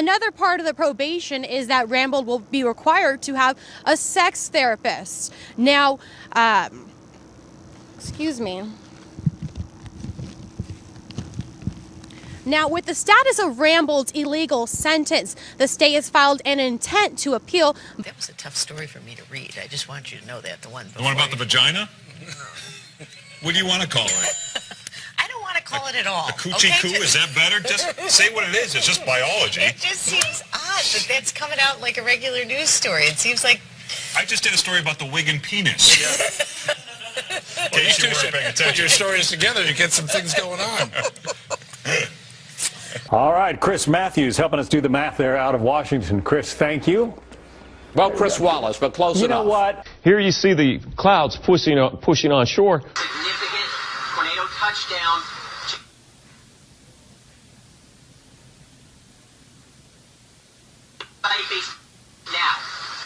Another part of the probation is that Rambold will be required to have a sex therapist. Now, excuse me. Now, with the status of Rambold's illegal sentence, the state has filed an intent to appeal. That was a tough story for me to read. I just want you to know that. The one about the vagina? What do you want to call it? I don't want to call it at all. The coochie coo, is that better? Just say what it is. It's just biology. It just seems odd that that's coming out like a regular news story. It seems like... I just did a story about the wig and penis. Yeah. Well, you two should put your stories together to get some things going on. All right, Chris Matthews helping us do the math there out of Washington. Chris, thank you. Well, Chris Wallace, but close enough. You know what? Here you see the clouds pushing on shore. Significant tornado touchdown. Now.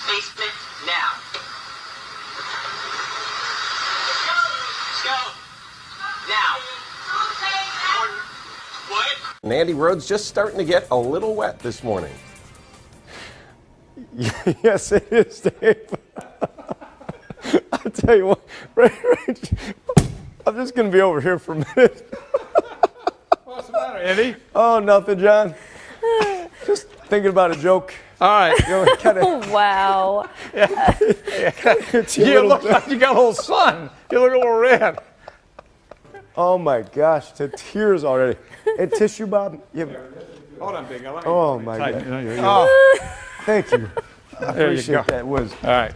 Basement now. Let's go. Now. What? And Andy Road's just starting to get a little wet this morning. Yes, it is, Dave. I'll tell you what, right, I'm just going to be over here for a minute. What's the matter, Andy? Oh, nothing, John. Just thinking about a joke. All right. You know, kinda, Wow. You look like you got a little sun. You look a little red. Oh, my gosh, to tears already. And tissue, Bob? Hold on, Big. Oh, my God. Oh, thank you. I appreciate that. All right.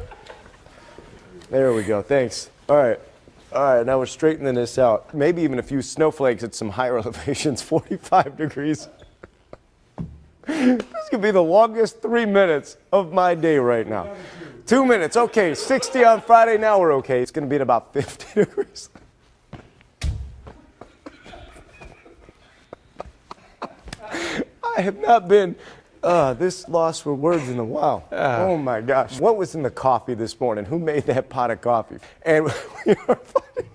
There we go. Thanks. All right. All right. Now we're straightening this out. Maybe even a few snowflakes at some higher elevations. 45 degrees. This could be the longest 3 minutes of my day right now. 2 minutes. Okay. 60 on Friday. Now we're okay. It's going to be at about 50 degrees. I have not been this lost for words in a while. Oh my gosh. What was in the coffee this morning? Who made that pot of coffee? And we are funny.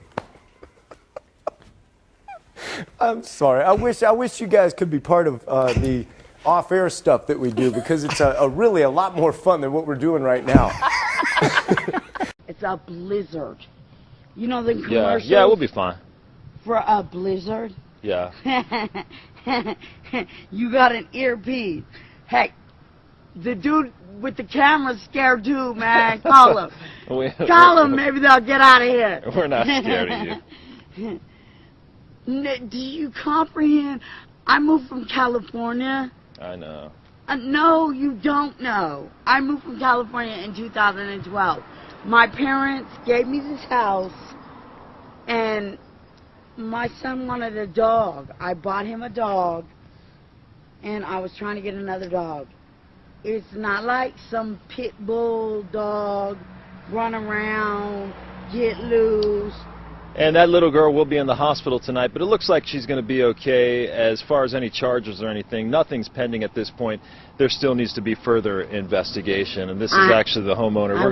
I'm sorry. I wish you guys could be part of the off-air stuff that we do, because it's really a lot more fun than what we're doing right now. It's a blizzard. You know the commercial? Yeah, we'll be fine. For a blizzard? Yeah. You got an earpiece. Heck, the dude with the camera's scared too, man. Call him. Call him. Maybe they'll get out of here. We're not scared of you. Do you comprehend? I moved from California. I know. No, you don't know. I moved from California in 2012. My parents gave me this house, and my son wanted a dog. I bought him a dog, and I was trying to get another dog. It's not like some pit bull dog, run around, get loose. And that little girl will be in the hospital tonight, but it looks like she's going to be okay. As far as any charges or anything, nothing's pending at this point. There still needs to be further investigation, and this is actually the homeowner. We're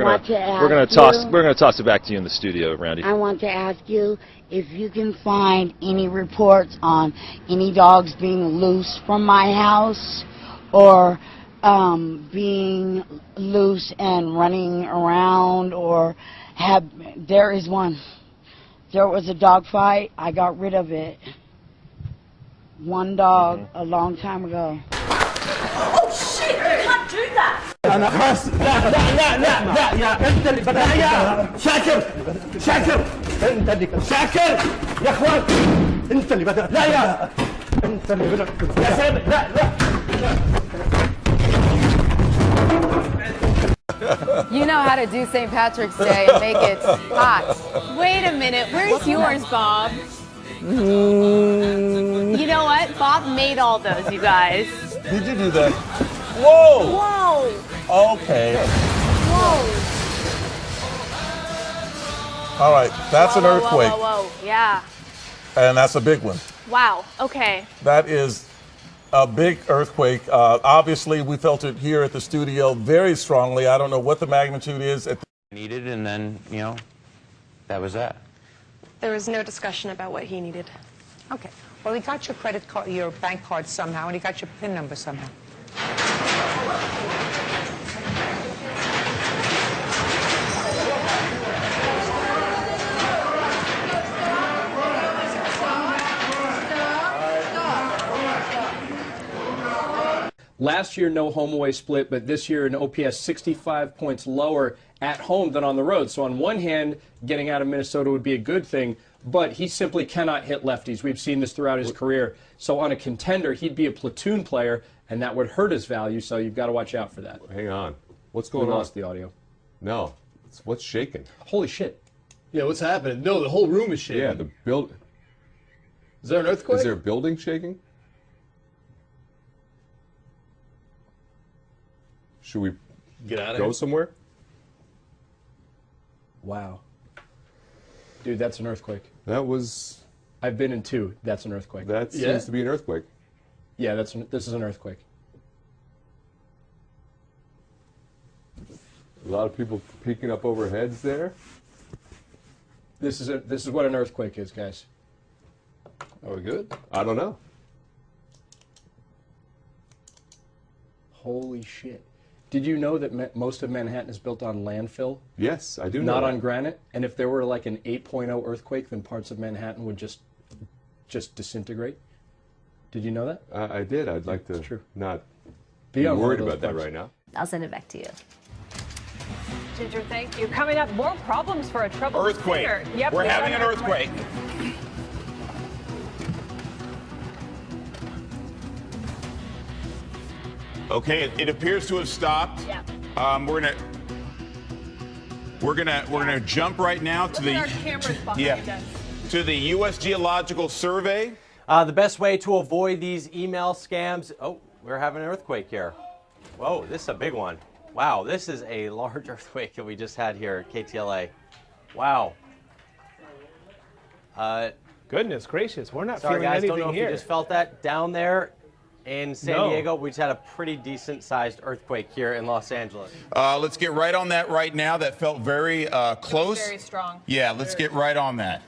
going to toss it back to you in the studio, Randy. I want to ask you if you can find any reports on any dogs being loose from my house, or being loose and running around, or there is one. There was a dog fight. I got rid of it. One dog a long time ago. Oh shit! You can't do that! أنا خلاص لا يا أنت اللي بدأت يا شاكر أنت اللي شاكر يا أخوان أنت اللي بدأت لا يا أنت اللي بدأت يا سامي لا You know how to do St. Patrick's Day and make it hot. Wait a minute. Where's yours, Bob? You know what? Bob made all those, you guys. Did you do that? Whoa! Whoa! Okay. Whoa! All right, that's an earthquake. Whoa. Yeah. And that's a big one. Wow. Okay. That is a big earthquake. Obviously, we felt it here at the studio very strongly. I don't know what the magnitude is. Needed, and then, you know, that was that. There was no discussion about what he needed. Okay. Well, he got your credit card, your bank card somehow, and he got your PIN number somehow. Last year, no home away split, but this year an OPS 65 points lower at home than on the road. So on one hand, getting out of Minnesota would be a good thing, but he simply cannot hit lefties. We've seen this throughout his career. So on a contender, he'd be a platoon player, and that would hurt his value, so you've got to watch out for that. Hang on. What's going on? We lost the audio. No. What's shaking? Holy shit. Yeah, what's happening? No, the whole room is shaking. Yeah, the build. Is there an earthquake? Is there a building shaking? Should we get out of go here? somewhere? Wow. Dude, that's an earthquake. That was... I've been in 2. That's an earthquake. That seems to be an earthquake. Yeah, this is an earthquake. A lot of people peeking up over heads there. This is what an earthquake is, guys. Are we good? I don't know. Holy shit. Did you know that most of Manhattan is built on landfill? Yes, I do know Not that. on granite? And if there were like an 8.0 earthquake, then parts of Manhattan would just disintegrate? Did you know that? I did. I'd like to not Be be on one worried of those about that parts. right now. I'll send it back to you. Ginger, thank you. Coming up, more problems for a troubled Earthquake. singer. Yep, We're we got having an earthquake. Okay, it appears to have stopped. Yeah. We're gonna jump right now to Look at our cameras behind us. to the U.S. Geological Survey. The best way to avoid these email scams. Oh, we're having an earthquake here. Whoa, this is a big one. Wow, this is a large earthquake that we just had here at KTLA. Wow. Goodness gracious, we're not Sorry feeling guys, anything don't know here. if you just felt that down there in San Diego. We just had a pretty decent sized earthquake here in Los Angeles. Let's get right on that right now. That felt very close. Very strong. Yeah, let's get right on that.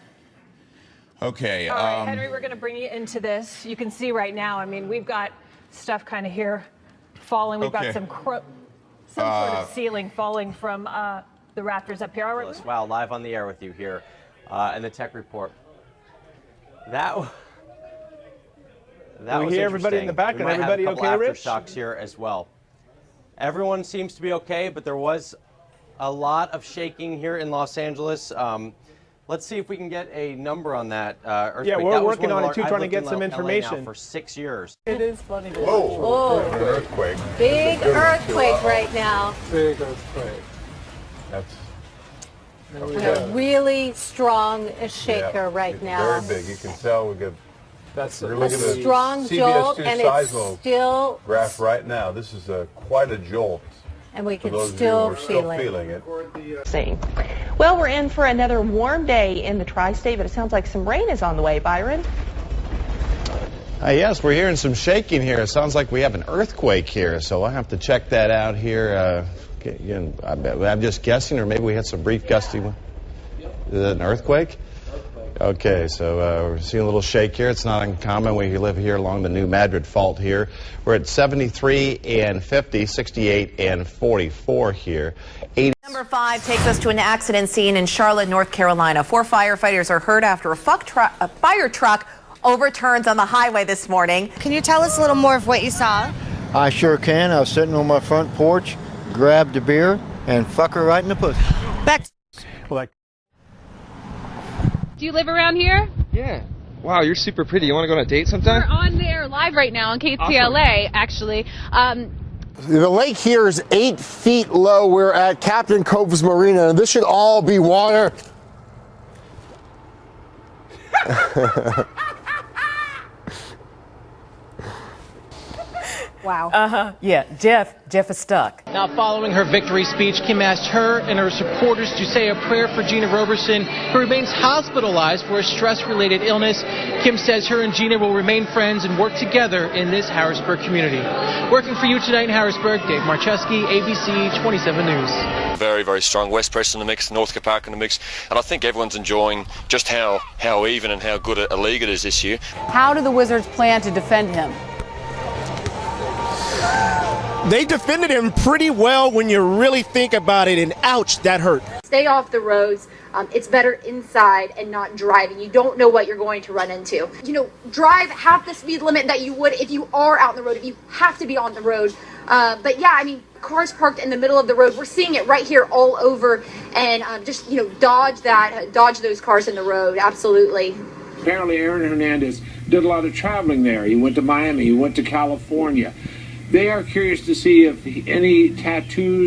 Okay. All right, Henry, we're going to bring you into this. You can see right now, I mean, we've got stuff kind of here falling. We've got some sort of ceiling falling from the rafters up here. All right. Wow, live on the air with you here in the tech report. That was we hear everybody in the back, and everybody okay, Rich? Aftershocks here as well. Everyone seems to be okay, but there was a lot of shaking here in Los Angeles. Let's see if we can get a number on that earthquake. Yeah, we're working on it too, trying to get some LA information. now for 6 years. It is funny. Whoa. An earthquake. Big earthquake right now. Big earthquake. That's A really strong shaker right now. Very big. You can tell we got. That's We're A looking at strong jolt, CBS2 and it's seismo still, graph right now. This is quite a jolt. and we For can those of you still who are feel still it. feeling it. Same. Well, we're in for another warm day in the tri-state, but it sounds like some rain is on the way. Byron? Yes, we're hearing some shaking here. It sounds like we have an earthquake here, so I'll have to check that out here. Again, I'm just guessing, or maybe we had some brief gusty one. Is it an earthquake? Okay, so we're seeing a little shake here. It's not uncommon. We live here along the New Madrid Fault here. We're at 73 and 50, 68 and 44 here. 80. Number 5 takes us to an accident scene in Charlotte, North Carolina. 4 firefighters are hurt after a fire truck overturns on the highway this morning. Can you tell us a little more of what you saw? I sure can. I was sitting on my front porch, grabbed a beer, and fuck her right in the pussy. Back. Do you live around here? Yeah. Wow, you're super pretty. You want to go on a date sometime? We're on there live right now on KTLA, actually. The lake here is 8 feet low. We're at Captain Cove's Marina, and this should all be water. Wow. Yeah, Jeff is stuck. Now, following her victory speech, Kim asked her and her supporters to say a prayer for Gina Roberson, who remains hospitalized for a stress-related illness. Kim says her and Gina will remain friends and work together in this Harrisburg community. Working for you tonight in Harrisburg, Dave Marcheski, ABC 27 News. Very, very strong. West Preston in the mix, Northcote Park in the mix, and I think everyone's enjoying just how even and how good a league it is this year. How do the Wizards plan to defend him? they defended him pretty well when you really think about it, and ouch, that hurt. Stay off the roads. It's better inside and not driving. You don't know what you're going to run into. You know, drive half the speed limit that you would if you are out on the road, if you have to be on the road. But yeah, I mean, cars parked in the middle of the road. We're seeing it right here all over, and just, you know, dodge those cars in the road. Absolutely. Apparently Aaron Hernandez did a lot of traveling there. He went to Miami, he went to California. They are curious to see if any tattoos